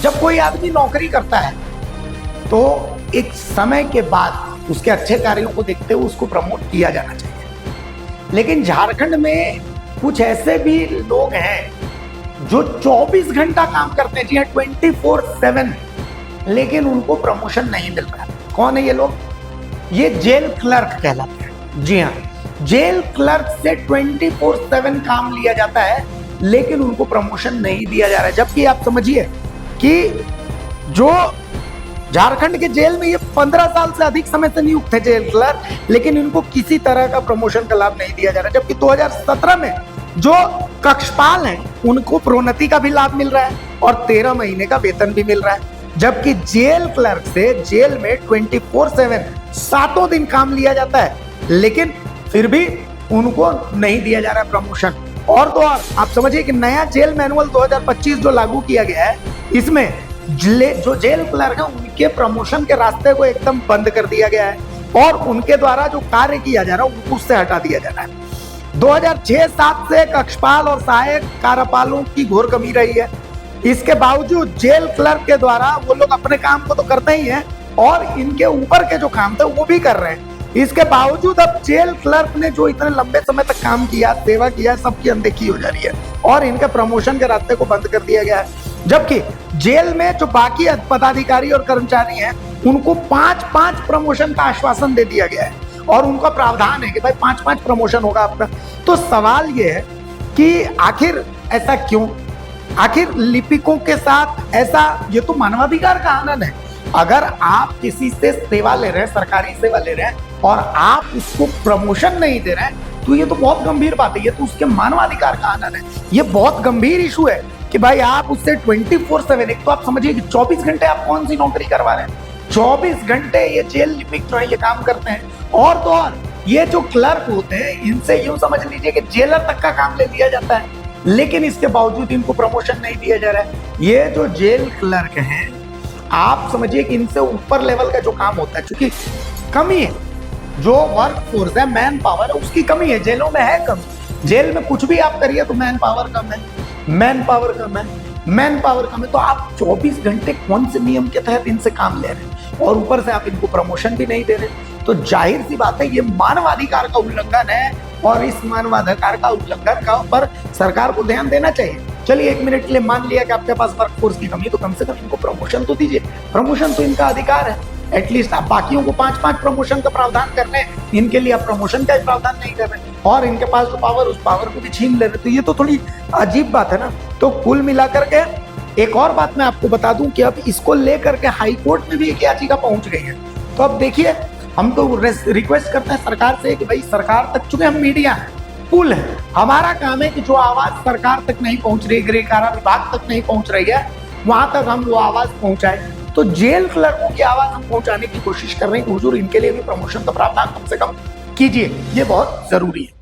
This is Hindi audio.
जब कोई आदमी नौकरी करता है तो एक समय के बाद उसके अच्छे कार्यों को देखते हुए उसको प्रमोट किया जाना चाहिए। लेकिन झारखंड में कुछ ऐसे भी लोग हैं जो 24 घंटा काम करते हैं, जी हाँ 24/7, लेकिन उनको प्रमोशन नहीं मिल रहा। कौन है ये लोग? ये जेल क्लर्क कहलाते हैं। जी हाँ, जेल क्लर्क से 24/7 काम लिया जाता है लेकिन उनको प्रमोशन नहीं दिया जा रहा है। जबकि आप समझिए कि जो झारखंड के जेल में ये 15 साल से अधिक समय से नियुक्त है जेल क्लर्क, लेकिन इनको किसी तरह का प्रमोशन का लाभ नहीं दिया जा रहा। जबकि 2017 में जो कक्षपाल हैं उनको प्रोन्नति का भी लाभ मिल रहा है और 13 महीने का वेतन भी मिल रहा है। जबकि जेल क्लर्क से जेल में 24/7 सातों दिन काम लिया जाता है, लेकिन फिर भी उनको नहीं दिया जा रहा है प्रमोशन। और तो और आप समझिए कि नया जेल मैनुअल 2025 जो लागू किया गया है, इसमें जो जेल क्लर्क है उनके प्रमोशन के रास्ते को एकदम बंद कर दिया गया है और उनके द्वारा जो कार्य किया जा रहा है उनको उससे हटा दिया जा रहा है। 2006-07 से कक्षपाल और सहायक कार्यपालों की घोर कमी रही है। इसके बावजूद जेल क्लर्क के द्वारा वो लोग अपने काम को तो करते ही हैं और इनके ऊपर के जो काम थे वो भी कर रहे हैं। इसके बावजूद अब जेल क्लर्क ने जो इतने लंबे समय तक काम किया, सेवा किया, सबकी अनदेखी हो जा रही है और इनके प्रमोशन के रास्ते को बंद कर दिया गया है। जबकि जेल में जो बाकी पदाधिकारी और कर्मचारी हैं उनको 5-5 प्रमोशन का आश्वासन दे दिया गया है और उनका प्रावधान है कि भाई 5-5 प्रमोशन होगा आपका। तो सवाल ये है कि आखिर ऐसा क्यों? आखिर लिपिकों के साथ ऐसा, ये तो मानवाधिकार का हनन है। अगर आप किसी से सेवा ले रहे हैं, सरकारी सेवा ले रहे हैं और आप उसको प्रमोशन नहीं दे रहे हैं तो ये तो बहुत गंभीर बात है, ये तो उसके मानवाधिकार का हनन है। ये बहुत गंभीर इशू है कि भाई आप उससे 24/7, एक तो आप समझिए कि 24 घंटे आप कौन सी नौकरी करवा रहे हैं, 24 घंटे ये जेल लिपिक जो है ये काम करते हैं। और तो और ये जो क्लर्क होते हैं इनसे यूं समझ लीजिए कि जेलर तक का काम ले लिया जाता है, लेकिन इसके बावजूद इनको प्रमोशन नहीं दिया जा रहा है। ये जो जेल क्लर्क हैं, आप समझिए कि इनसे ऊपर लेवल का जो काम होता है, क्योंकि कमी है, जो वर्क फोर्स है, मैन पावर है, उसकी कमी है, जेलों में है कमी। जेल में कुछ भी आप करिए तो मैन पावर कम है, मैन पावर कम है, मैन पावर कम है। तो आप 24 घंटे कौन से नियम के तहत इनसे काम ले रहे हैं और ऊपर से आप इनको प्रमोशन भी नहीं दे रहे? तो जाहिर सी बात है ये मानवाधिकार का उल्लंघन है और इस मानवाधिकार का उल्लंघन का पर सरकार को ध्यान देना चाहिए। चलिए 1 मिनट के लिए मान लिया कि आपके पास वर्कफोर्स की कमी, तो कम से कम इनको प्रमोशन तो दीजिए। प्रमोशन तो इनका अधिकार है। एटलीस्ट आप बाकियों को 5-5 प्रमोशन का प्रावधान कर रहे हैं, इनके लिए आप प्रमोशन का प्रावधान नहीं कर रहे और इनके पास जो पावर, उस पावर को भी छीन ले रहे। तो ये तो थोड़ी अजीब बात है ना। तो कुल मिलाकर के एक और बात मैं आपको बता दूं कि अब इसको लेकर के हाई कोर्ट में भी एक याचिका पहुंच गई है। तो अब देखिए, हम तो रिक्वेस्ट करते हैं सरकार से कि भाई सरकार तक, चूंकि हम मीडिया है, पुल है, हमारा काम है कि जो आवाज सरकार तक नहीं पहुंच रही, गृह कारा विभाग तक नहीं पहुंच रही है, वहां तक हम वो आवाज पहुंचाए। तो जेल क्लर्कों की आवाज हम पहुंचाने की कोशिश कर रहे हैं। हुजूर, इनके लिए भी प्रमोशन का प्रावधान कम से कम कीजिए, ये बहुत जरूरी है।